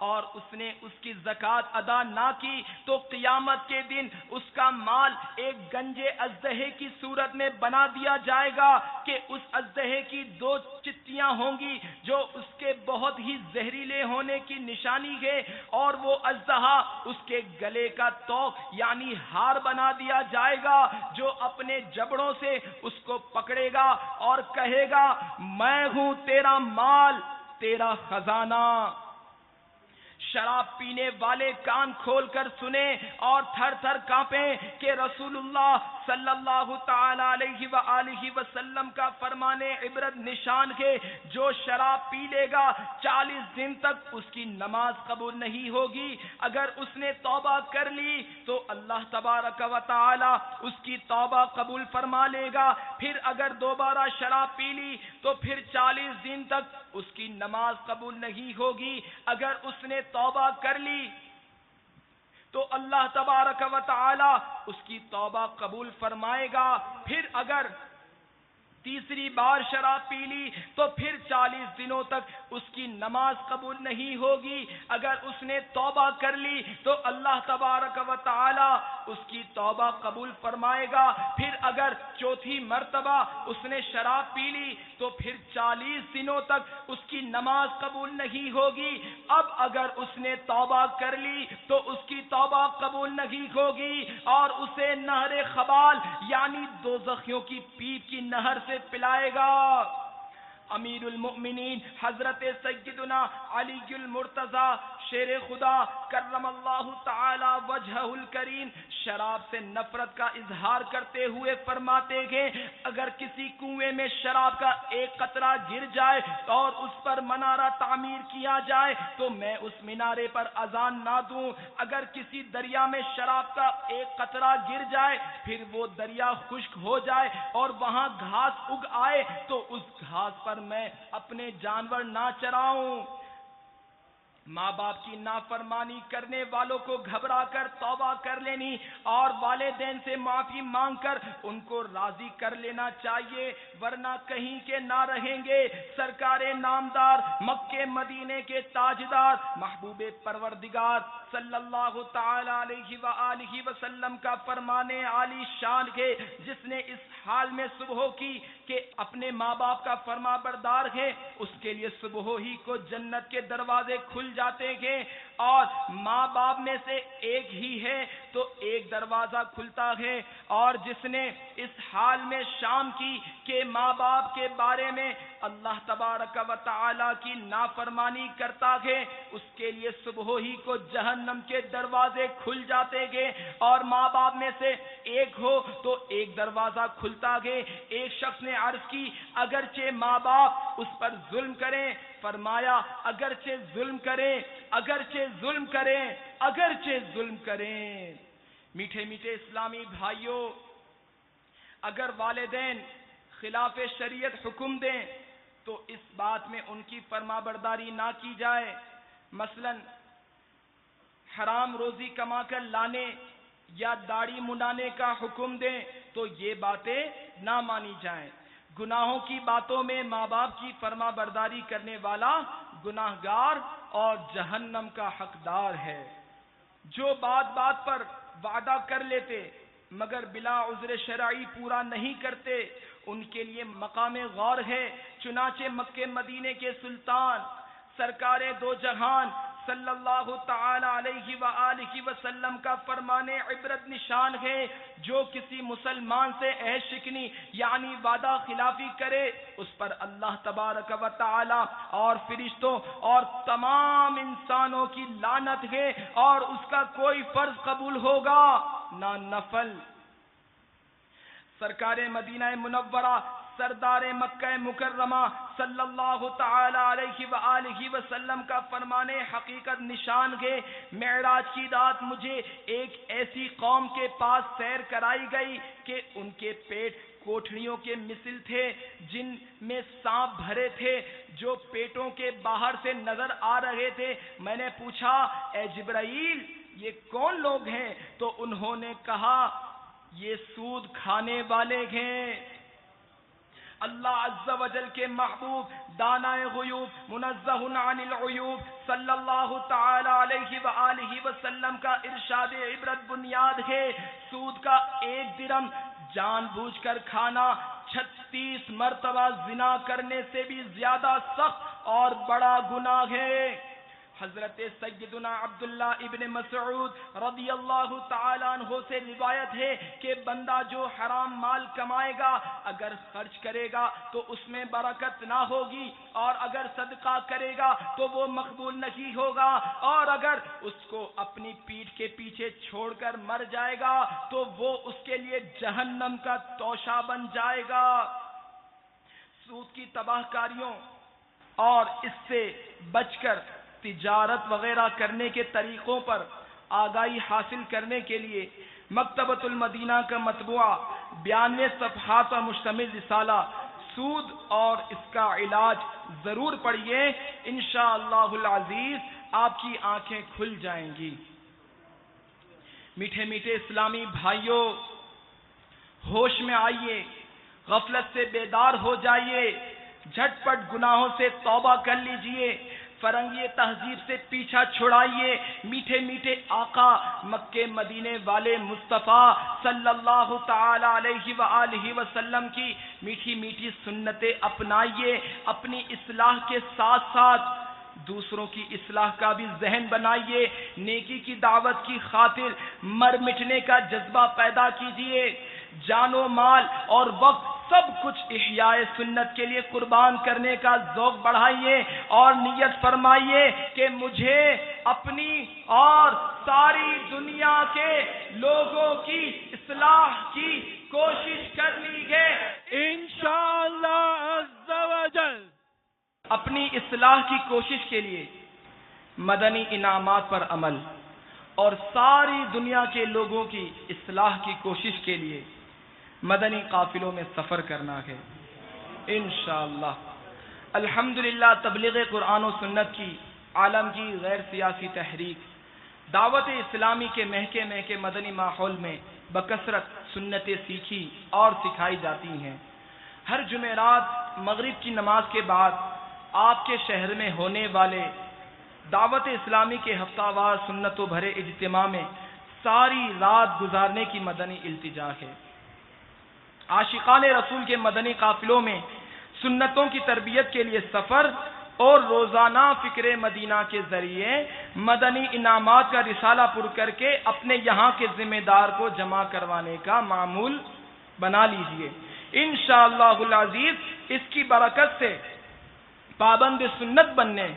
اور اس نے اس کی زکوٰۃ ادا نہ کی تو قیامت کے دن اس کا مال ایک گنجے اژدہے کی صورت میں بنا دیا جائے گا کہ اس اژدہے کی 2 چتیاں ہوں گی جو اس کے بہت ہی زہریلے ہونے کی نشانی ہے، اور وہ اژدہا اس کے گلے کا توق یعنی ہار بنا دیا جائے گا جو اپنے جبڑوں سے اس کو پکڑے گا اور کہے گا میں ہوں تیرا مال، تیرا خزانہ۔ شراب پینے والے کان کھول کر سنیں اور تھر تھر کانپیں کہ رسول اللہ صلی اللہ تعالی علیہ وآلہ وسلم کا فرمان عبرت نشان ہے، جو شراب پی لے گا 40 دن تک اس کی نماز قبول نہیں ہوگی۔ اگر اس نے توبہ کر لی تو اللہ تبارک و تعالی اس کی توبہ قبول فرما لے گا، پھر اگر دوبارہ شراب پی لی تو پھر 40 دن تک اس کی نماز قبول نہیں ہوگی۔ اگر اس نے توبہ کر لی تو اللہ تبارک و تعالی اس کی توبہ قبول فرمائے گا، پھر اگر تیسری بار شراب پی لی تو پھر 40 دنوں تک اس کی نماز قبول نہیں ہوگی۔ اگر اس نے توبہ کر لی تو اللہ تبارک و تعالی اس کی توبہ قبول فرمائے گا، پھر اگر چوتھی مرتبہ اس نے شراب پی لی تو پھر 40 دنوں تک اس کی نماز قبول نہیں ہوگی۔ اب اگر اس نے توبہ کر لی تو اس کی توبہ قبول نہیں ہوگی اور اسے نہر خبال یعنی دوزخیوں کی پیپ کی نہر سے پلائے گا۔ امیر المؤمنین حضرت سیدنا علی المرتضی شیر خدا کرم اللہ تعالی وجہہ الکریم شراب سے نفرت کا اظہار کرتے ہوئے فرماتے ہیں اگر کسی کنویں میں شراب کا ایک قطرہ گر جائے اور اس پر منارہ تعمیر کیا جائے تو میں اس منارے پر اذان نہ دوں۔ اگر کسی دریا میں شراب کا ایک قطرہ گر جائے پھر وہ دریا خشک ہو جائے اور وہاں گھاس اگ آئے تو اس گھاس پر میں اپنے جانور نہ چراؤں۔ ماں باپ کی نافرمانی کرنے والوں کو گھبرا کر توبہ کر لینی اور والدین سے معافی مانگ کر ان کو راضی کر لینا چاہیے، ورنہ کہیں کے نہ رہیں گے۔ سرکار نامدار مکے مدینے کے تاجدار محبوب پروردگار صلی اللہ تعالی علیہ وآلہ وسلم کا فرمانے عالی شان ہے، جس نے اس حال میں صبح کی کہ اپنے ماں باپ کا فرما بردار ہے، اس کے لیے صبح ہی کو جنت کے دروازے کھل جاتے ہیں، اور ماں باپ میں سے ایک ہی ہے تو ایک دروازہ کھلتا ہے، اور جس نے اس حال میں شام کی کہ ماں باپ کے بارے میں اللہ تبارک و تعالی کی نافرمانی کرتا ہے، اس کے لیے صبح ہی کو جہنم کے دروازے کھل جاتے ہیں، اور ماں باپ میں سے ایک ہو تو ایک دروازہ کھلتا ہے۔ ایک شخص نے عرض کی اگرچہ ماں باپ اس پر ظلم کریں، فرمایا اگرچہ ظلم کریں، اگرچہ ظلم کریں، اگرچہ ظلم کریں۔ میٹھے میٹھے اسلامی بھائیوں، اگر والدین خلاف شریعت حکم دیں تو اس بات میں ان کی فرما برداری نہ کی جائے، مثلا حرام روزی کما کر لانے یا داڑھی منڈانے کا حکم دیں تو یہ باتیں نہ مانی جائیں۔ گناہوں کی باتوں میں ماں باپ کی فرما برداری کرنے والا گناہگار اور جہنم کا حقدار ہے۔ جو بات بات پر وعدہ کر لیتے مگر بلا عذر شرعی پورا نہیں کرتے، ان کے لیے مقام غور ہے۔ چنانچہ مکے مدینے کے سلطان سرکار دو جہان صلی اللہ تعالی علیہ وآلہ وسلم کا فرمانے عبرت نشان ہے، جو کسی مسلمان سے عہد شکنی یعنی وعدہ خلافی کرے، اس پر اللہ تبارک و تعالی اور فرشتوں اور تمام انسانوں کی لعنت ہے، اور اس کا کوئی فرض قبول ہوگا نہ نفل۔ سرکار مدینہ منورہ سردار مکہ مکرمہ صلی اللہ تعالی علیہ وآلہ وسلم کا فرمانے حقیقت نشان ہے، معراج کی رات مجھے ایک ایسی قوم کے پاس سیر کرائی گئی کہ ان کے پیٹ کوٹھڑیوں کے مثل تھے جن میں سانپ بھرے تھے، جو پیٹوں کے باہر سے نظر آ رہے تھے۔ میں نے پوچھا اے جبرائیل یہ کون لوگ ہیں؟ تو انہوں نے کہا یہ سود کھانے والے ہیں۔ اللہ عز و جل کے محبوب دانائے غیوب منزہ عن العیوب صلی اللہ تعالی علیہ وآلہ وسلم کا ارشاد عبرت بنیاد ہے، سود کا 1 درم جان بوجھ کر کھانا 36 مرتبہ زنا کرنے سے بھی زیادہ سخت اور بڑا گناہ ہے۔ حضرت سیدنا عبداللہ ابن مسعود رضی اللہ تعالیٰ عنہ سے روایت ہے کہ بندہ جو حرام مال کمائے گا اگر خرچ کرے گا تو اس میں برکت نہ ہوگی، اور اگر صدقہ کرے گا تو وہ مقبول نہیں ہوگا، اور اگر اس کو اپنی پیٹھ کے پیچھے چھوڑ کر مر جائے گا تو وہ اس کے لیے جہنم کا توشہ بن جائے گا۔ سود کی تباہ کاریوں اور اس سے بچ کر تجارت وغیرہ کرنے کے طریقوں پر آگاہی حاصل کرنے کے لیے مکتبۃ المدینہ کا مطبوعہ 92 صفحات پر مشتمل رسالہ سود اور اس کا علاج ضرور پڑھیے، انشاءاللہ العزیز آپ کی آنکھیں کھل جائیں گی۔ میٹھے میٹھے اسلامی بھائیوں، ہوش میں آئیے، غفلت سے بیدار ہو جائیے، جھٹ پٹ گناہوں سے توبہ کر لیجئے، فرنگی تہذیب سے پیچھا چھڑائیے، میٹھے میٹھے آقا مکے مدینے والے مصطفیٰ صلی اللہ تعالی علیہ وآلہ وسلم کی میٹھی میٹھی سنتیں اپنائیے، اپنی اصلاح کے ساتھ ساتھ دوسروں کی اصلاح کا بھی ذہن بنائیے، نیکی کی دعوت کی خاطر مر مٹنے کا جذبہ پیدا کیجیے، جان و مال اور وقت سب کچھ احیاء سنت کے لیے قربان کرنے کا ذوق بڑھائیے، اور نیت فرمائیے کہ مجھے اپنی اور ساری دنیا کے لوگوں کی اصلاح کی کوشش کرنی ہے انشاءاللہ عز و جل۔ اپنی اصلاح کی کوشش کے لیے مدنی انعامات پر عمل اور ساری دنیا کے لوگوں کی اصلاح کی کوشش کے لیے مدنی قافلوں میں سفر کرنا ہے انشاءاللہ۔ الحمدللہ تبلیغ قرآن و سنت کی عالم کی غیر سیاسی تحریک دعوت اسلامی کے مہکے مہکے مدنی ماحول میں بکثرت سنتیں سیکھی اور سکھائی جاتی ہیں۔ ہر جمعرات مغرب کی نماز کے بعد آپ کے شہر میں ہونے والے دعوت اسلامی کے ہفتہ وار سنتوں بھرے اجتماع میں ساری رات گزارنے کی مدنی التجا ہے۔ عاشقان رسول کے مدنی قافلوں میں سنتوں کی تربیت کے لیے سفر اور روزانہ فکر مدینہ کے ذریعے مدنی انعامات کا رسالہ پر کر کے اپنے یہاں کے ذمہ دار کو جمع کروانے کا معمول بنا لیجئے۔ انشاءاللہ العزیز اس کی برکت سے پابند سنت بننے،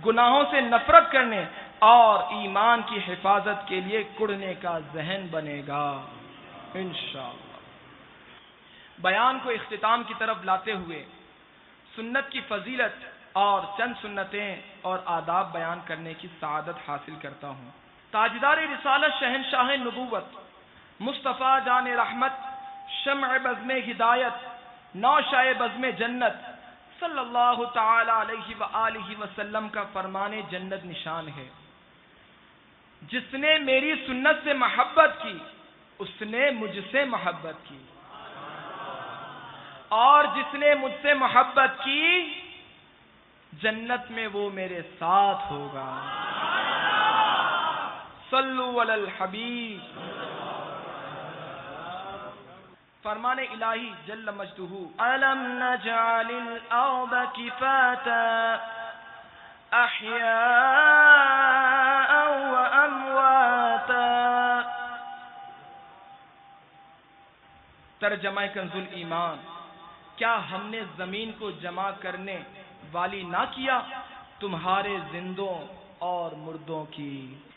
گناہوں سے نفرت کرنے اور ایمان کی حفاظت کے لیے کڑنے کا ذہن بنے گا انشاءاللہ۔ بیان کو اختتام کی طرف لاتے ہوئے سنت کی فضیلت اور چند سنتیں اور آداب بیان کرنے کی سعادت حاصل کرتا ہوں۔ تاجدار رسالت، شہنشاہ نبوت، مصطفیٰ جان رحمت، شمع بزم ہدایت، نوشائے بزم جنت صلی اللہ تعالی علیہ وآلہ وسلم کا فرمان جنت نشان ہے: جس نے میری سنت سے محبت کی اس نے مجھ سے محبت کی، اور جس نے مجھ سے محبت کی جنت میں وہ میرے ساتھ ہوگا۔ صلو علی الحبیب۔ فرمان الہی جل مجدہ: أَلَمْ نَجْعَلِ الْأَرْضَ كِفَاتًا أَحْيَاءً وَأَمْوَاتًا۔ ترجمہ کنز الایمان: کیا ہم نے زمین کو جمع کرنے والی نہ کیا تمہارے زندوں اور مردوں کی۔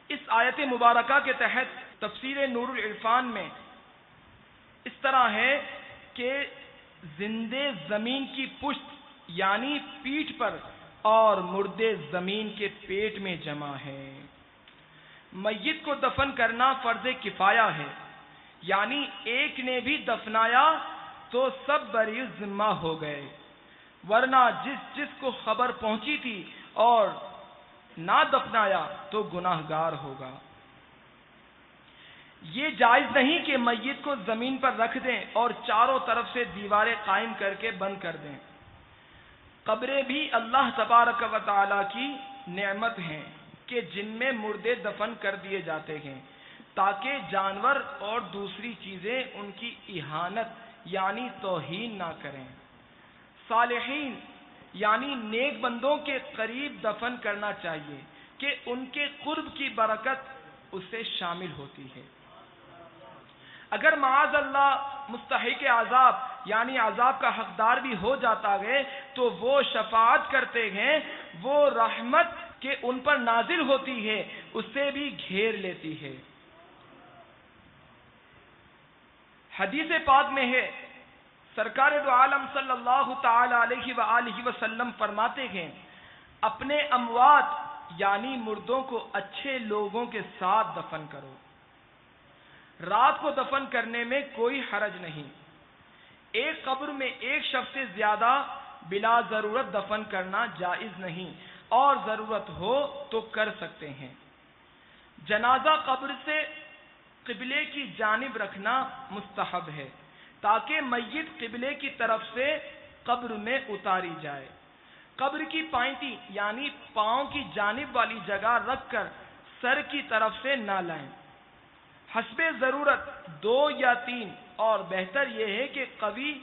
اس آیت مبارکہ کے تحت تفسیر نور العرفان میں اس طرح ہے کہ زندے زمین کی پشت یعنی پیٹھ پر اور مردے زمین کے پیٹ میں جمع ہے۔ میت کو دفن کرنا فرض کفایہ ہے، یعنی ایک نے بھی دفنایا تو سب بری ذمہ ہو گئے، ورنہ جس کو خبر پہنچی تھی اور نہ دفنایا تو گناہگار ہوگا۔ یہ جائز نہیں کہ میت کو زمین پر رکھ دیں اور چاروں طرف سے دیواریں قائم کر کے بند کر دیں۔ قبریں بھی اللہ تبارک و تعالی کی نعمت ہیں کہ جن میں مردے دفن کر دیے جاتے ہیں تاکہ جانور اور دوسری چیزیں ان کی اہانت یعنی توہین نہ کریں۔ صالحین یعنی نیک بندوں کے قریب دفن کرنا چاہیے کہ ان کے قرب کی برکت اس سے شامل ہوتی ہے۔ اگر معاذ اللہ مستحق عذاب یعنی عذاب کا حقدار بھی ہو جاتا ہے تو وہ شفاعت کرتے ہیں، وہ رحمت کہ ان پر نازل ہوتی ہے اس سے بھی گھیر لیتی ہے۔ حدیث پاک میں ہے، سرکار دو عالم صلی اللہ تعالی علیہ وآلہ وسلم فرماتے ہیں، اپنے اموات یعنی مردوں کو اچھے لوگوں کے ساتھ دفن کرو۔ رات کو دفن کرنے میں کوئی حرج نہیں۔ ایک قبر میں ایک شخص سے زیادہ بلا ضرورت دفن کرنا جائز نہیں، اور ضرورت ہو تو کر سکتے ہیں۔ جنازہ قبر سے قبلے کی جانب رکھنا مستحب ہے تاکہ میت قبلے کی طرف سے قبر میں اتاری جائے۔ قبر کی پائنتی یعنی پاؤں کی جانب والی جگہ رکھ کر سر کی طرف سے نہ لائیں۔ حسب ضرورت 2 یا 3، اور بہتر یہ ہے کہ قوی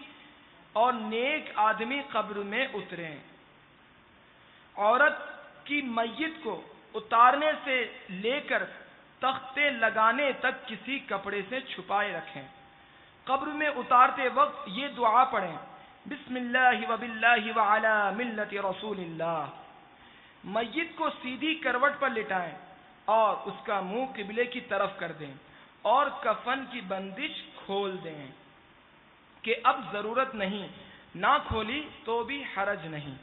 اور نیک آدمی قبر میں اتریں۔ عورت کی میت کو اتارنے سے لے کر تختے لگانے تک کسی کپڑے سے چھپائے رکھیں۔ قبر میں اتارتے وقت یہ دعا پڑھیں، بسم اللہ وباللہ وعلی ملت رسول اللہ۔ میت کو سیدھی کروٹ پر لٹائیں اور اس کا منہ قبلے کی طرف کر دیں اور کفن کی بندش کھول دیں کہ اب ضرورت نہیں، نہ کھولی تو بھی حرج نہیں۔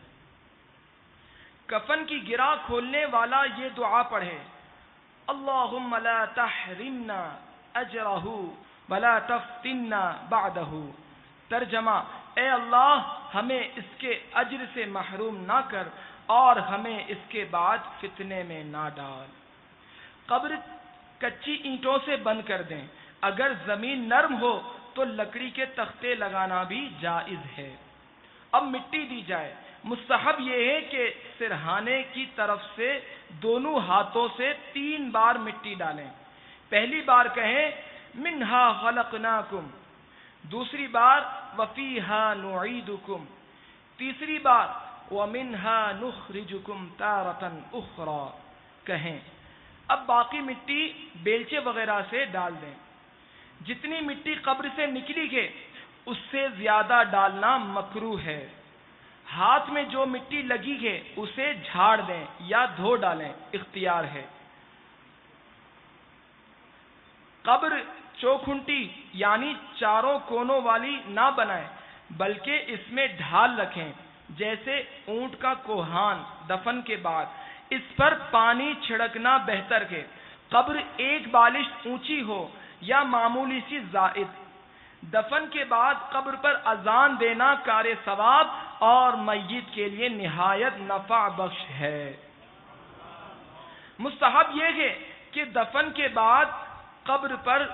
کفن کی گرہ کھولنے والا یہ دعا پڑھے، اللہم لا تحرمنا اجرہ ولا تفتنا بعدہ۔ ترجمہ: اے اللہ ہمیں اس کے اجر سے محروم نہ کر اور ہمیں اس کے بعد فتنے میں نہ ڈال۔ قبر کچی اینٹوں سے بند کر دیں، اگر زمین نرم ہو تو لکڑی کے تختے لگانا بھی جائز ہے۔ اب مٹی دی جائے، مستحب یہ ہے کہ سرہانے کی طرف سے دونوں ہاتھوں سے 3 بار مٹی ڈالیں۔ پہلی بار کہیں منہا خلقناکم، دوسری بار وفیہا نعیدکم، تیسری بار ومنہا نخرجکم تارۃ اخری کہیں۔ اب باقی مٹی بیلچے وغیرہ سے ڈال دیں۔ جتنی مٹی قبر سے نکلی ہے اس سے زیادہ ڈالنا مکروہ ہے۔ ہاتھ میں جو مٹی لگی ہے اسے جھاڑ دیں یا دھو ڈالیں، اختیار ہے۔ قبر چوکھنٹی یعنی چاروں کونوں والی نہ بنائیں، بلکہ اس میں ڈھال رکھیں، جیسے اونٹ کا کوہان دفن کے بعد۔ اس پر پانی چھڑکنا بہتر ہے۔ قبر 1 بالش اونچی ہو یا معمولی سی زائد۔ دفن کے بعد قبر پر اذان دینا کار ثواب اور میت کے لیے نہایت نفع بخش ہے۔ مستحب یہ ہے کہ دفن کے بعد قبر پر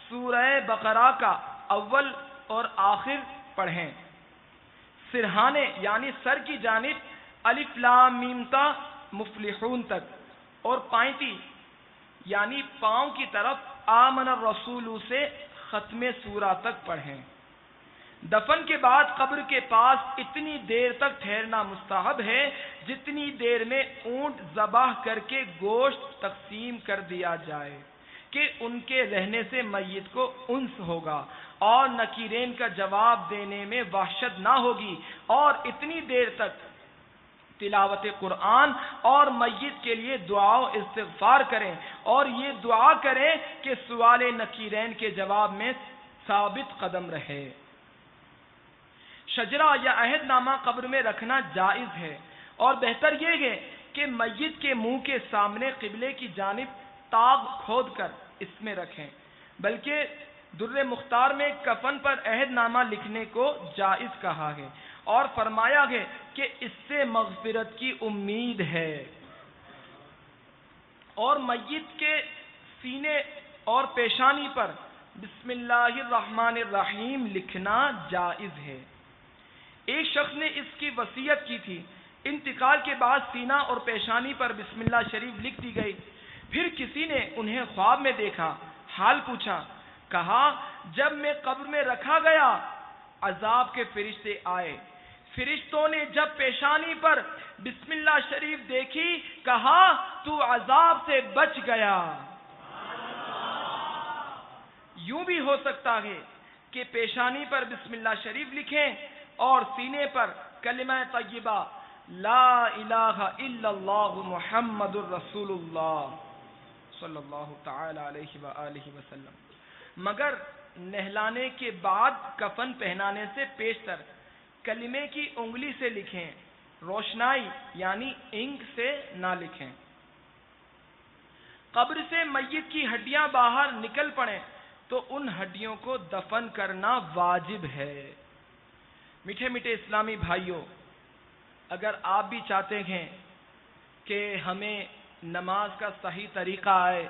سورہ بقرہ کا اول اور آخر پڑھیں۔ سرہانے یعنی سر کی جانب الف لام میم تا مفلحون تک، اور پائنتی یعنی پاؤں کی طرف آمن الرسول سے ختم سورہ تک پڑھیں۔ دفن کے بعد قبر کے پاس اتنی دیر تک ٹھہرنا مستحب ہے جتنی دیر میں اونٹ ذبح کر کے گوشت تقسیم کر دیا جائے کہ ان کے رہنے سے میت کو انس ہوگا اور نکیرین کا جواب دینے میں وحشت نہ ہوگی، اور اتنی دیر تک تلاوت قرآن اور میت کے لیے دعا و استغفار کریں، اور یہ دعا کریں کہ سوال نکیرین کے جواب میں ثابت قدم رہے۔ شجرہ یا عہد نامہ قبر میں رکھنا جائز ہے، اور بہتر یہ ہے کہ میت کے منہ کے سامنے قبلے کی جانب طاق کھود کر اس میں رکھیں، بلکہ در مختار میں کفن پر عہد نامہ لکھنے کو جائز کہا ہے، اور فرمایا ہے کہ اس سے مغفرت کی امید ہے۔ اور میت کے سینے اور پیشانی پر بسم اللہ الرحمن الرحیم لکھنا جائز ہے۔ ایک شخص نے اس کی وصیت کی تھی، انتقال کے بعد سینہ اور پیشانی پر بسم اللہ شریف لکھ دی گئی۔ پھر کسی نے انہیں خواب میں دیکھا، حال پوچھا، کہا جب میں قبر میں رکھا گیا عذاب کے فرشتے آئے، فرشتوں نے جب پیشانی پر بسم اللہ شریف دیکھی کہا تو عذاب سے بچ گیا۔ یوں بھی ہو سکتا ہے کہ پیشانی پر بسم اللہ شریف لکھیں اور سینے پر کلمہ طیبہ لا الہ الا اللہ محمد الرسول اللہ صلی اللہ تعالی علیہ وآلہ وسلم، مگر نہلانے کے بعد کفن پہنانے سے پیشتر کلمے کی انگلی سے لکھیں، روشنائی یعنی انک سے نہ لکھیں۔ قبر سے میت کی ہڈیاں باہر نکل پڑیں تو ان ہڈیوں کو دفن کرنا واجب ہے۔ میٹھے میٹھے اسلامی بھائیوں، اگر آپ بھی چاہتے ہیں کہ ہمیں نماز کا صحیح طریقہ آئے،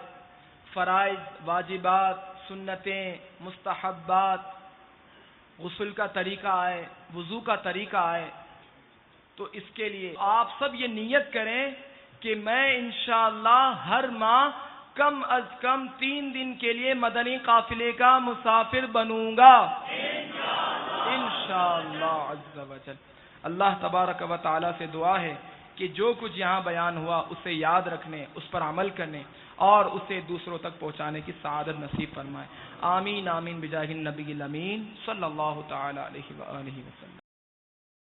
فرائض، واجبات، سنتیں، مستحبات، غسل کا طریقہ آئے، وضو کا طریقہ آئے، تو اس کے لیے آپ سب یہ نیت کریں کہ میں انشاءاللہ ہر ماہ کم از کم 3 دن کے لیے مدنی قافلے کا مسافر بنوں گا انشاءاللہ عز و جل۔ اللہ تبارک و تعالی سے دعا ہے کہ جو کچھ یہاں بیان ہوا اسے یاد رکھنے، اس پر عمل کرنے اور اسے دوسروں تک پہنچانے کی سعادت نصیب فرمائے۔ آمین آمین بجاہ النبی الامین صلی اللہ تعالی علیہ وآلہ وسلم۔